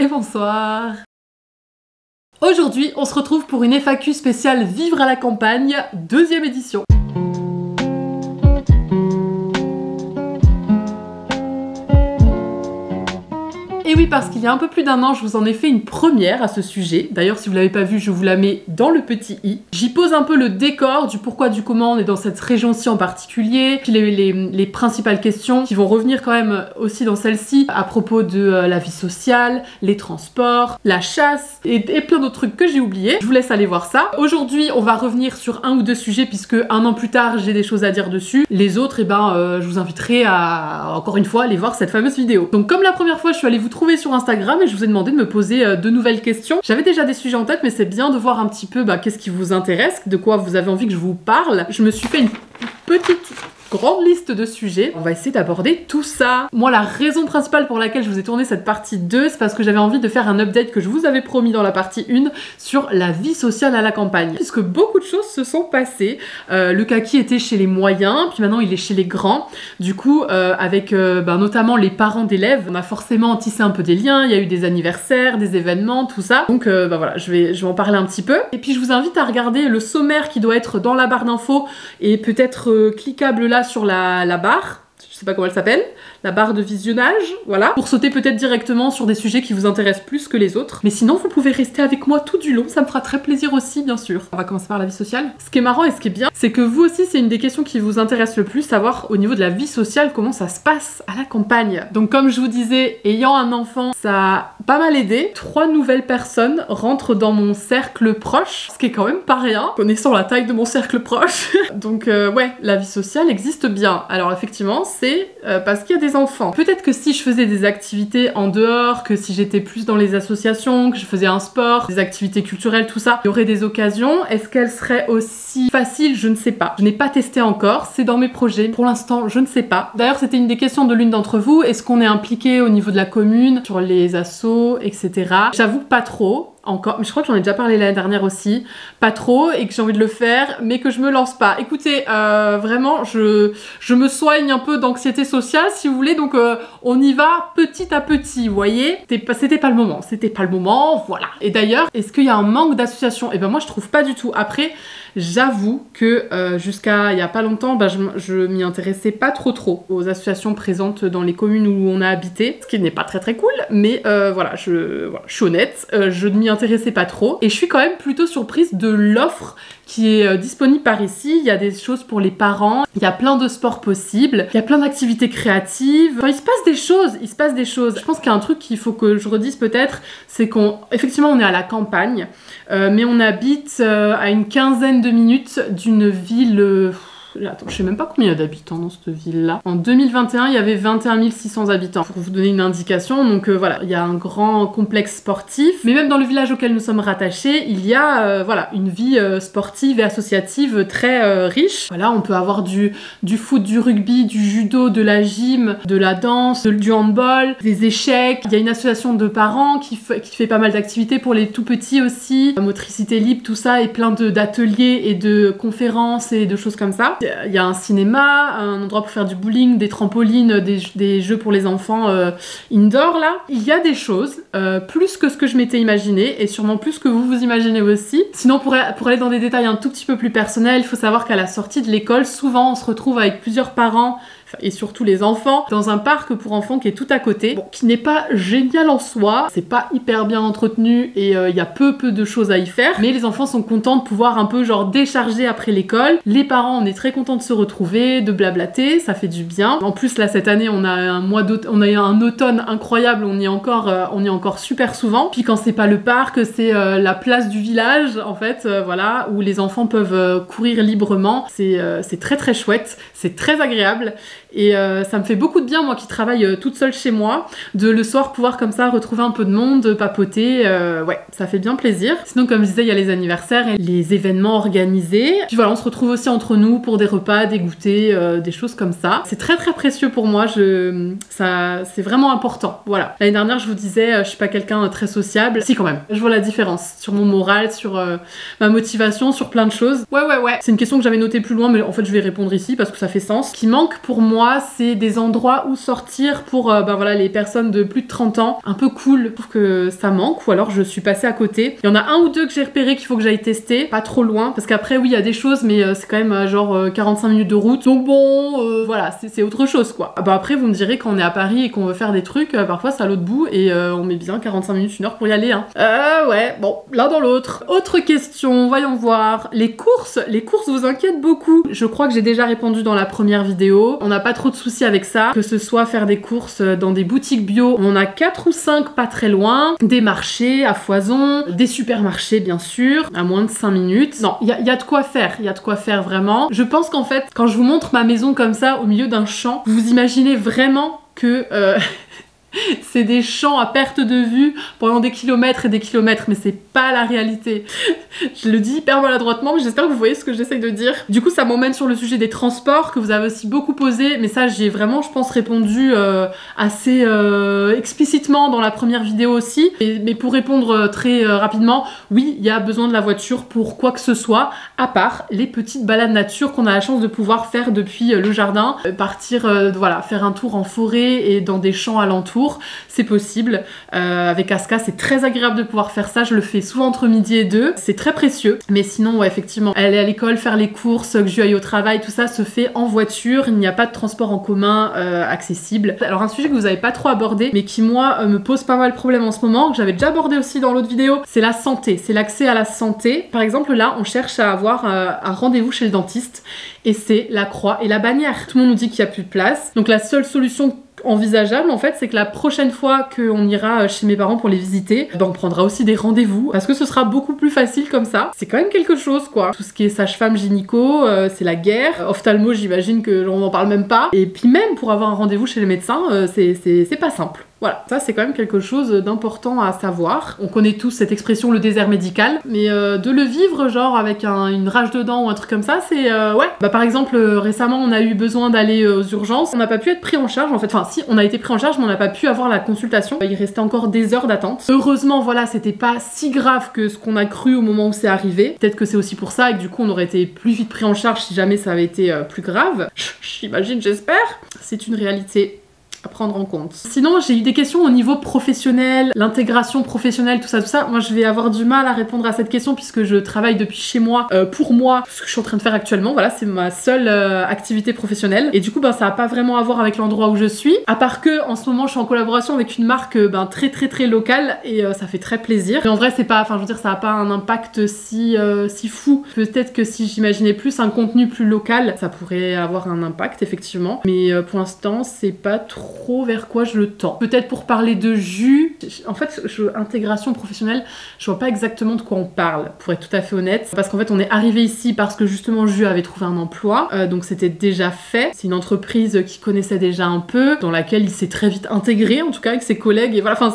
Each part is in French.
et bonsoir. Aujourd'hui, on se retrouve pour une FAQ spéciale Vivre à la campagne, 2e édition. Et oui, parce qu'il y a un peu plus d'1 an, je vous en ai fait une première à ce sujet. D'ailleurs, si vous l'avez pas vu, je vous la mets dans le petit i. J'y pose un peu le décor du pourquoi du comment on est dans cette région-ci en particulier, puis les principales questions qui vont revenir quand même aussi dans celle-ci à propos de la vie sociale, les transports, la chasse et plein d'autres trucs que j'ai oubliés. Je vous laisse aller voir ça. Aujourd'hui, on va revenir sur 1 ou 2 sujets puisque 1 an plus tard, j'ai des choses à dire dessus. Les autres, je vous inviterai à, encore une fois, aller voir cette fameuse vidéo. Donc comme la première fois, je suis allée vous trouver sur Instagram et je vous ai demandé de me poser de nouvelles questions. J'avais déjà des sujets en tête, mais c'est bien de voir un petit peu qu'est-ce qui vous intéresse, de quoi vous avez envie que je vous parle. Je me suis fait une petite grande liste de sujets. On va essayer d'aborder tout ça. Moi, la raison principale pour laquelle je vous ai tourné cette partie 2, c'est parce que j'avais envie de faire un update que je vous avais promis dans la partie 1 sur la vie sociale à la campagne. Puisque beaucoup de choses se sont passées. Le kaki était chez les moyens, puis maintenant il est chez les grands. Du coup, avec notamment les parents d'élèves, on a forcément tissé un peu des liens. Il y a eu des anniversaires, des événements, tout ça. Donc voilà, je vais en parler un petit peu. Et puis je vous invite à regarder le sommaire qui doit être dans la barre d'infos et peut-être cliquable là sur la barre, je sais pas comment elle s'appelle, la barre de visionnage, voilà, pour sauter peut-être directement sur des sujets qui vous intéressent plus que les autres. Mais sinon, vous pouvez rester avec moi tout du long, ça me fera très plaisir aussi, bien sûr. On va commencer par la vie sociale. Ce qui est marrant et ce qui est bien, c'est que vous aussi, c'est une des questions qui vous intéresse le plus, savoir au niveau de la vie sociale, comment ça se passe à la campagne. Donc comme je vous disais, ayant un enfant, ça a pas mal aidé. 3 nouvelles personnes rentrent dans mon cercle proche, ce qui est quand même pas rien, connaissant la taille de mon cercle proche. Donc ouais, la vie sociale existe bien. Alors effectivement, c'est parce qu'il y a des enfants. Peut-être que si je faisais des activités en dehors, que si j'étais plus dans les associations, que je faisais un sport, des activités culturelles, tout ça, il y aurait des occasions. Est-ce qu'elles seraient aussi faciles? Je ne sais pas. Je n'ai pas testé encore, c'est dans mes projets. Pour l'instant, je ne sais pas. D'ailleurs, c'était une des questions de l'une d'entre vous. Est-ce qu'on est impliqué au niveau de la commune, sur les assos, etc. J'avoue pas trop. Encore, mais je crois que j'en ai déjà parlé l'année dernière aussi, pas trop, et que j'ai envie de le faire, mais que je me lance pas. Écoutez, vraiment, je me soigne un peu d'anxiété sociale, si vous voulez, donc on y va petit à petit, vous voyez. C'était pas le moment, voilà. Et d'ailleurs, est-ce qu'il y a un manque d'associations? Eh ben moi, je trouve pas du tout. Après, j'avoue que jusqu'à il y a pas longtemps, je m'y intéressais pas trop aux associations présentes dans les communes où on a habité, ce qui n'est pas très cool, mais voilà, je suis honnête, je ne m'y intéressais pas trop, et je suis quand même plutôt surprise de l'offre qui est disponible par ici. Il y a des choses pour les parents, il y a plein de sports possibles, il y a plein d'activités créatives, enfin, il se passe des choses. Je pense qu'il y a un truc qu'il faut que je redise peut-être, c'est qu'effectivement on est à la campagne, mais on habite à une 15aine de minutes d'une ville... Attends, je sais même pas combien il y a d'habitants dans cette ville-là. En 2021, il y avait 21 600 habitants, pour vous donner une indication. Donc voilà, il y a un grand complexe sportif. Mais même dans le village auquel nous sommes rattachés, il y a voilà, une vie sportive et associative très riche. Voilà, on peut avoir du foot, du rugby, du judo, de la gym, de la danse, du handball, des échecs. Il y a une association de parents qui fait pas mal d'activités pour les tout petits aussi. Motricité libre, tout ça, et plein d'ateliers et de conférences et de choses comme ça. Il y a un cinéma, un endroit pour faire du bowling, des trampolines, des jeux pour les enfants indoor là. Il y a des choses, plus que ce que je m'étais imaginé, et sûrement plus que vous imaginez aussi. Sinon, pour aller dans des détails un tout petit peu plus personnels, il faut savoir qu'à la sortie de l'école, souvent on se retrouve avec plusieurs parents, et surtout les enfants, dans un parc pour enfants qui est tout à côté, bon, qui n'est pas génial en soi, c'est pas hyper bien entretenu et il y a peu de choses à y faire, mais les enfants sont contents de pouvoir un peu genre décharger après l'école. Les parents, on est très contents de se retrouver, de blablater, ça fait du bien. En plus là cette année on a un automne incroyable, on y est encore super souvent. Puis quand c'est pas le parc, c'est la place du village en fait, voilà, où les enfants peuvent courir librement. C'est très chouette, c'est très agréable. Et ça me fait beaucoup de bien, moi qui travaille toute seule chez moi, de le soir pouvoir comme ça retrouver un peu de monde, papoter, ouais, ça fait bien plaisir. Sinon, comme je disais, il y a les anniversaires et les événements organisés. Puis voilà, on se retrouve aussi entre nous pour des repas, des goûters, des choses comme ça. C'est très précieux pour moi, c'est vraiment important, voilà. L'année dernière, je vous disais, je suis pas quelqu'un très sociable. Si, quand même, je vois la différence sur mon moral, sur ma motivation, sur plein de choses. Ouais. C'est une question que j'avais notée plus loin, mais en fait, je vais répondre ici parce que ça fait sens. Ce qui manque pour moi, moi, c'est des endroits où sortir pour ben voilà, les personnes de plus de 30 ans. Un peu cool, je trouve que ça manque, ou alors je suis passée à côté. Il y en a un ou deux que j'ai repéré qu'il faut que j'aille tester, pas trop loin, parce qu'après oui, il y a des choses, mais c'est quand même genre 45 minutes de route. Donc bon, voilà, c'est autre chose quoi. Bah après, vous me direz, quand on est à Paris et qu'on veut faire des trucs, parfois c'est à l'autre bout et on met bien 45 minutes, 1 heure pour y aller. Hein. Ouais, bon, l'un dans l'autre. Autre question, voyons voir. Les courses vous inquiètent beaucoup. Je crois que j'ai déjà répondu dans la première vidéo. On n'a pas trop de soucis avec ça, que ce soit faire des courses dans des boutiques bio. On a 4 ou 5 pas très loin, des marchés à foison, des supermarchés bien sûr, à moins de 5 minutes. Non, il y a de quoi faire, il y a de quoi faire vraiment. Je pense qu'en fait, quand je vous montre ma maison comme ça, au milieu d'un champ, vous imaginez vraiment que... c'est des champs à perte de vue pendant des kilomètres et des kilomètres, mais c'est pas la réalité. Je le dis hyper maladroitement, mais j'espère que vous voyez ce que j'essaye de dire. Du coup, ça m'emmène sur le sujet des transports, que vous avez aussi beaucoup posé, mais ça, j'y ai vraiment, je pense, répondu assez explicitement dans la première vidéo aussi. Mais pour répondre très rapidement, oui, il y a besoin de la voiture pour quoi que ce soit, à part les petites balades nature qu'on a la chance de pouvoir faire depuis le jardin. Partir, voilà, faire un tour en forêt et dans des champs alentours. C'est possible. Avec Aska, c'est très agréable de pouvoir faire ça. Je le fais souvent entre midi et 2. C'est très précieux. Mais sinon, ouais, effectivement, aller à l'école, faire les courses, que je aille au travail, tout ça se fait en voiture. Il n'y a pas de transport en commun accessible. Alors, un sujet que vous n'avez pas trop abordé, mais qui, moi, me pose pas mal de problèmes en ce moment, que j'avais déjà abordé aussi dans l'autre vidéo, c'est la santé. C'est l'accès à la santé. Par exemple, là, on cherche à avoir un rendez-vous chez le dentiste et c'est la croix et la bannière. Tout le monde nous dit qu'il n'y a plus de place. Donc, la seule solution envisageable en fait, c'est que la prochaine fois qu'on ira chez mes parents pour les visiter, ben on prendra aussi des rendez-vous parce que ce sera beaucoup plus facile comme ça. C'est quand même quelque chose quoi. Tout ce qui est sage-femme, gynéco, c'est la guerre. Ophtalmo, j'imagine que on n'en parle même pas. Et puis même pour avoir un rendez-vous chez les médecins, c'est pas simple. Voilà, ça c'est quand même quelque chose d'important à savoir. On connaît tous cette expression le désert médical, mais de le vivre genre avec une rage de dents ou un truc comme ça, c'est ouais. Bah par exemple récemment on a eu besoin d'aller aux urgences, on n'a pas pu être pris en charge en fait, enfin si on a été pris en charge mais on n'a pas pu avoir la consultation, il restait encore des heures d'attente. Heureusement voilà, c'était pas si grave que ce qu'on a cru au moment où c'est arrivé, peut-être que c'est aussi pour ça et que du coup on aurait été plus vite pris en charge si jamais ça avait été plus grave, j'imagine, j'espère, c'est une réalité à prendre en compte. Sinon, j'ai eu des questions au niveau professionnel, l'intégration professionnelle, tout ça. Moi, je vais avoir du mal à répondre à cette question puisque je travaille depuis chez moi, pour moi, ce que je suis en train de faire actuellement. Voilà, c'est ma seule activité professionnelle. Et du coup, ben, ça n'a pas vraiment à voir avec l'endroit où je suis. À part que, en ce moment, je suis en collaboration avec une marque très locale et ça fait très plaisir. Mais en vrai, c'est pas, enfin, je veux dire, ça n'a pas un impact si fou. Peut-être que si j'imaginais plus un contenu plus local, ça pourrait avoir un impact, effectivement. Mais pour l'instant, c'est pas trop vers quoi je le tends. Peut-être pour parler de jus, en fait, intégration professionnelle, je vois pas exactement de quoi on parle, pour être tout à fait honnête. Parce qu'en fait, on est arrivé ici parce que justement, Jus avait trouvé un emploi, donc c'était déjà fait. C'est une entreprise qui connaissait déjà un peu, dans laquelle il s'est très vite intégré, en tout cas avec ses collègues, et voilà, enfin,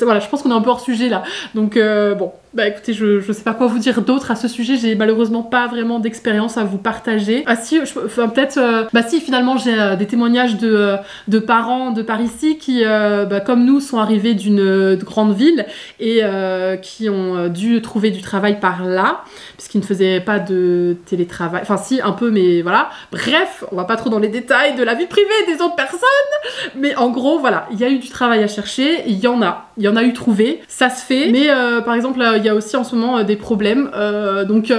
voilà, je pense qu'on est un peu hors sujet là. Donc, bon. Bah écoutez, je sais pas quoi vous dire d'autre à ce sujet, j'ai malheureusement pas vraiment d'expérience à vous partager. Ah si, enfin peut-être, bah si finalement j'ai des témoignages de parents de par ici qui, comme nous, sont arrivés d'une grande ville et qui ont dû trouver du travail par là, puisqu'ils ne faisaient pas de télétravail, enfin si un peu, mais voilà. Bref, on va pas trop dans les détails de la vie privée des autres personnes, mais en gros voilà, il y a eu du travail à chercher, il y en a eu trouvé, ça se fait, mais par exemple il y a aussi en ce moment des problèmes, donc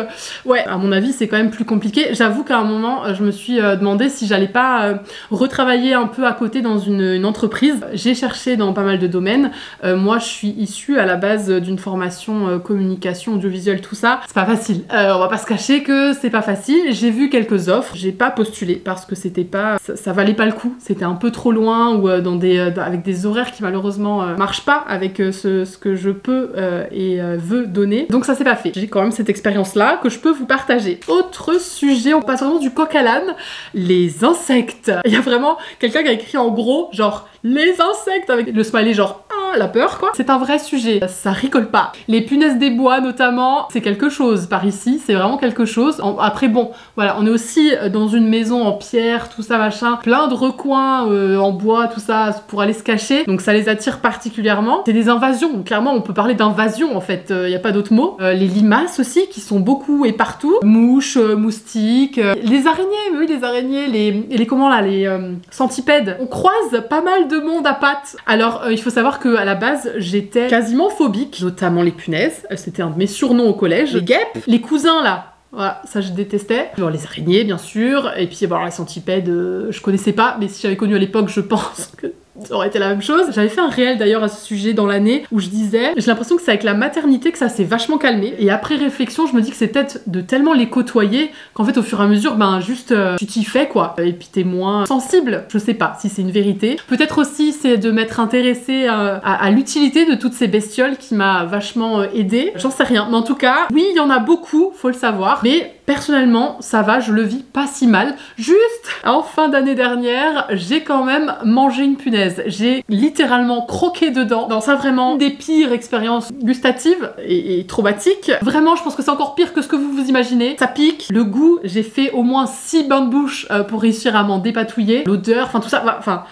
ouais, à mon avis c'est quand même plus compliqué. J'avoue qu'à un moment je me suis demandé si j'allais pas retravailler un peu à côté dans une entreprise. J'ai cherché dans pas mal de domaines. Moi je suis issue à la base d'une formation communication, audiovisuelle, tout ça. C'est pas facile, on va pas se cacher que c'est pas facile. J'ai vu quelques offres, j'ai pas postulé parce que c'était pas, ça valait pas le coup, c'était un peu trop loin ou avec des horaires qui malheureusement marchent pas avec ce que je peux et veux donner. Donc ça c'est pas fait. J'ai quand même cette expérience là que je peux vous partager. Autre sujet, on passe vraiment du coq à l'âne, les insectes. Il y a vraiment quelqu'un qui a écrit en gros genre les insectes avec le smiley genre ah la peur quoi. C'est un vrai sujet, ça rigole pas. Les punaises des bois notamment, c'est quelque chose par ici, c'est vraiment quelque chose. Après bon, voilà, on est aussi dans une maison en pierre, tout ça machin, plein de recoins en bois, tout ça pour aller se cacher, donc ça les attire particulièrement. C'est des invasions, donc clairement on peut parler d'invasion en fait, y a pas d'autre mot. Les limaces aussi qui sont beaucoup et partout, mouches, moustiques, les araignées, oui les araignées, les comment là, les centipèdes. On croise pas mal de monde à pattes. Alors il faut savoir que à la base j'étais quasiment phobique, notamment les punaises, c'était un de mes surnoms au collège, les guêpes, les cousins là. Voilà, ça je détestais. Genre les araignées bien sûr, et puis bon, les centipèdes je connaissais pas, mais si j'avais connu à l'époque je pense que ça aurait été la même chose. J'avais fait un réel d'ailleurs à ce sujet dans l'année où je disais, j'ai l'impression que c'est avec la maternité que ça s'est vachement calmé. Et après réflexion, je me dis que c'est peut-être de tellement les côtoyer qu'en fait au fur et à mesure, ben juste tu t'y fais quoi. Et puis t'es moins sensible. Je sais pas si c'est une vérité. Peut-être aussi c'est de m'être intéressée à l'utilité de toutes ces bestioles qui m'a vachement aidée. J'en sais rien. Mais en tout cas, oui, il y en a beaucoup, faut le savoir. Mais personnellement, ça va, je le vis pas si mal. Juste, en fin d'année dernière, j'ai quand même mangé une punaise. J'ai littéralement croqué dedans. Dans ça, vraiment, une des pires expériences gustatives et traumatiques. Vraiment, je pense que c'est encore pire que ce que vous vous imaginez. Ça pique. Le goût, j'ai fait au moins 6 bains de bouche pour réussir à m'en dépatouiller. L'odeur, enfin tout ça, enfin,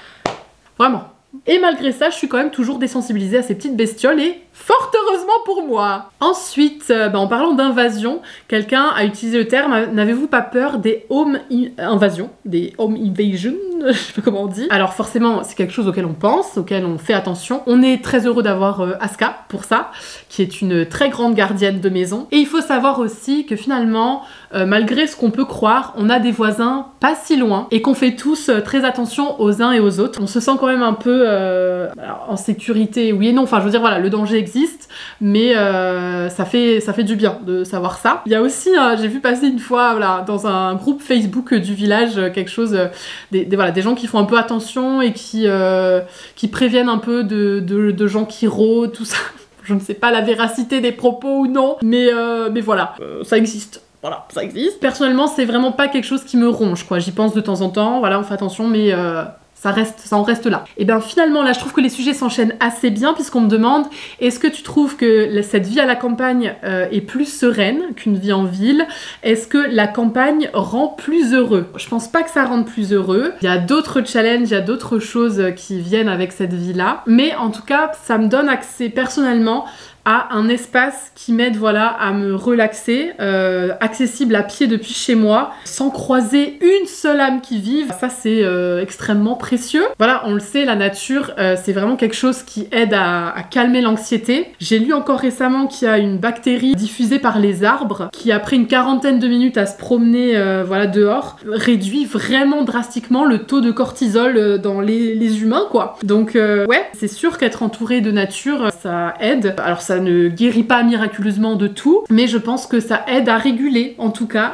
vraiment. Et malgré ça, je suis quand même toujours désensibilisée à ces petites bestioles et fort heureusement pour moi. Ensuite, en parlant d'invasion, quelqu'un a utilisé le terme, n'avez-vous pas peur des home invasions, des home invasion, je sais pas comment on dit. Alors forcément, c'est quelque chose auquel on pense, auquel on fait attention. On est très heureux d'avoir Aska pour ça, qui est une très grande gardienne de maison. Et il faut savoir aussi que finalement, malgré ce qu'on peut croire, on a des voisins pas si loin et qu'on fait tous très attention aux uns et aux autres. On se sent quand même un peu en sécurité, oui et non. Enfin, je veux dire, voilà, le danger existe, mais ça fait du bien de savoir ça. Il y a aussi, j'ai vu passer une fois, voilà, dans un groupe Facebook du village, quelque chose, des gens qui font un peu attention et qui préviennent un peu de gens qui rôdent, tout ça. Je ne sais pas la véracité des propos ou non, mais voilà, ça existe. Voilà, ça existe. Personnellement, c'est vraiment pas quelque chose qui me ronge, quoi. J'y pense de temps en temps, voilà, on fait attention, mais ça en reste là. Et bien finalement, là, je trouve que les sujets s'enchaînent assez bien puisqu'on me demande, est-ce que tu trouves que cette vie à la campagne est plus sereine qu'une vie en ville? Est-ce que la campagne rend plus heureux? Je pense pas que ça rende plus heureux. Il y a d'autres challenges, il y a d'autres choses qui viennent avec cette vie-là. Mais en tout cas, ça me donne accès personnellement à un espace qui m'aide, voilà, à me relaxer, accessible à pied depuis chez moi, sans croiser une seule âme qui vive. Ça, c'est extrêmement précieux. Voilà, on le sait, la nature, c'est vraiment quelque chose qui aide à calmer l'anxiété. J'ai lu encore récemment qu'il y a une bactérie diffusée par les arbres qui, après une quarantaine de minutes à se promener voilà, dehors, réduit vraiment drastiquement le taux de cortisol dans les humains, quoi. Donc, ouais, c'est sûr qu'être entouré de nature, ça aide. Alors, ça ne guérit pas miraculeusement de tout, mais je pense que ça aide à réguler, en tout cas,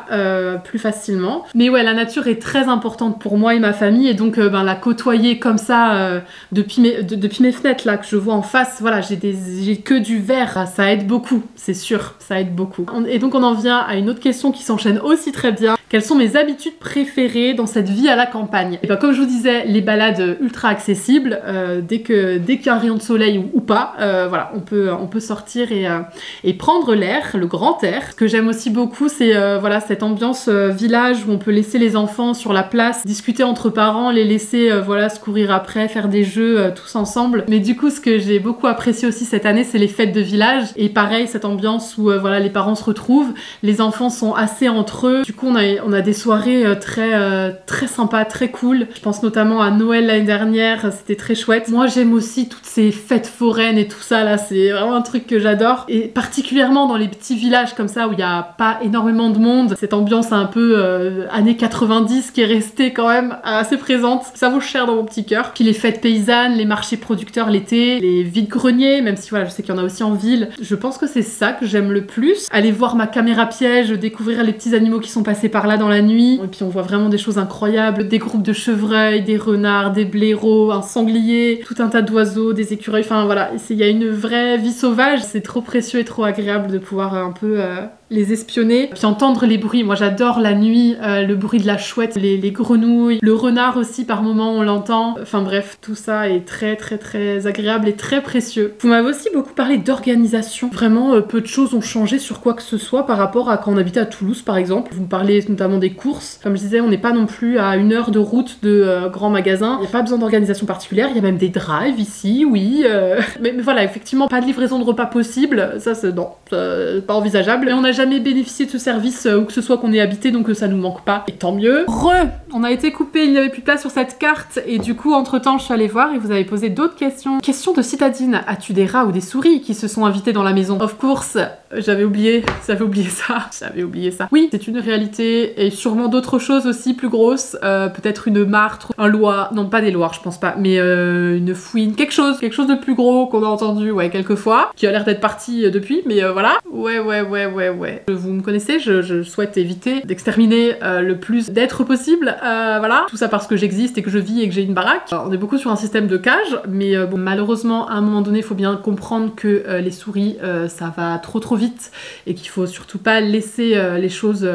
plus facilement. Mais ouais, la nature est très importante pour moi et ma famille, et donc la côtoyer comme ça, depuis mes fenêtres, là, que je vois en face, voilà, j'ai que du vert, ça aide beaucoup, c'est sûr, ça aide beaucoup. Et donc on en vient à une autre question qui s'enchaîne aussi très bien. Quelles sont mes habitudes préférées dans cette vie à la campagne? Et comme je vous disais, les balades ultra accessibles, dès qu'il y a un rayon de soleil ou pas, voilà, on peut sortir et prendre l'air, le grand air. Ce que j'aime aussi beaucoup, c'est voilà, cette ambiance village où on peut laisser les enfants sur la place, discuter entre parents, les laisser voilà, se courir après, faire des jeux tous ensemble. Mais du coup, ce que j'ai beaucoup apprécié aussi cette année, c'est les fêtes de village. Et pareil, cette ambiance où voilà, les parents se retrouvent, les enfants sont assez entre eux. Du coup, on a des soirées très sympas, très cool. Je pense notamment à Noël l'année dernière, c'était très chouette. Moi, j'aime aussi toutes ces fêtes foraines et tout ça, là, c'est vraiment un truc que j'adore. Et particulièrement dans les petits villages comme ça, où il n'y a pas énormément de monde, cette ambiance un peu années 90 qui est restée quand même assez présente. Ça vaut cher dans mon petit cœur. Puis les fêtes paysannes, les marchés producteurs l'été, les vides-greniers, même si voilà, je sais qu'il y en a aussi en ville. Je pense que c'est ça que j'aime le plus. Aller voir ma caméra piège, découvrir les petits animaux qui sont passés par là dans la nuit. Et puis on voit vraiment des choses incroyables, des groupes de chevreuils, des renards, des blaireaux, un sanglier, tout un tas d'oiseaux, des écureuils, enfin voilà, il y a une vraie vie sauvage. C'est trop précieux et trop agréable de pouvoir un peu les espionner, puis entendre les bruits. Moi j'adore la nuit, le bruit de la chouette, les grenouilles, le renard aussi par moment on l'entend. Enfin bref, tout ça est très très très agréable et très précieux. Vous m'avez aussi beaucoup parlé d'organisation. Vraiment peu de choses ont changé sur quoi que ce soit par rapport à quand on habitait à Toulouse par exemple. Vous me parlez notamment des courses. Comme je disais, on n'est pas non plus à 1 heure de route de grands magasins. Il n'y a pas besoin d'organisation particulière. Il y a même des drives ici, oui. Mais voilà, effectivement, pas de livraison de repas possible. Ça c'est non, pas envisageable. Et on n'a jamais bénéficié de ce service où que ce soit qu'on ait habité, donc ça nous manque pas. Et tant mieux. On a été coupé, il n'y avait plus de place sur cette carte et du coup entre temps je suis allée voir et vous avez posé d'autres questions. Question de citadine, as-tu des rats ou des souris qui se sont invités dans la maison? Of course, j'avais oublié ça. Oui, c'est une réalité et sûrement d'autres choses aussi plus grosses, peut-être une martre, un loir, non pas des loirs je pense pas, mais une fouine, quelque chose de plus gros qu'on a entendu quelques fois, qui a l'air d'être parti depuis, mais voilà. Ouais. Vous me connaissez, je souhaite éviter d'exterminer le plus d'êtres possible, voilà. Tout ça parce que j'existe et que je vis et que j'ai une baraque. Alors, on est beaucoup sur un système de cage, mais bon, malheureusement, à un moment donné, il faut bien comprendre que les souris, ça va trop vite et qu'il faut surtout pas laisser les choses,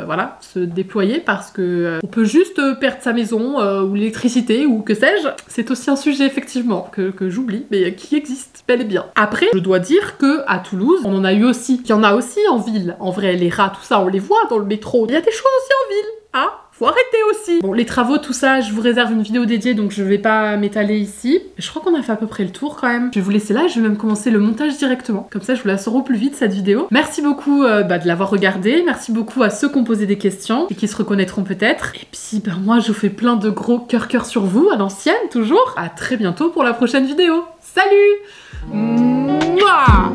voilà, se déployer parce que on peut juste perdre sa maison ou l'électricité ou que sais-je. C'est aussi un sujet effectivement que j'oublie, mais qui existe bel et bien. Après, je dois dire que à Toulouse, on en a eu aussi. Il y en a aussi en ville. En vrai, les rats, tout ça, on les voit dans le métro. Il y a des choses aussi en ville, hein. Faut arrêter aussi. Bon, les travaux, tout ça, je vous réserve une vidéo dédiée, donc je vais pas m'étaler ici. Je crois qu'on a fait à peu près le tour quand même. Je vais vous laisser là, je vais même commencer le montage directement. Comme ça, je vous la sors au plus vite, cette vidéo. Merci beaucoup de l'avoir regardée. Merci beaucoup à ceux qui ont posé des questions et qui se reconnaîtront peut-être. Et puis, moi, je vous fais plein de gros cœur sur vous, à l'ancienne, toujours. À très bientôt pour la prochaine vidéo. Salut! Mouah!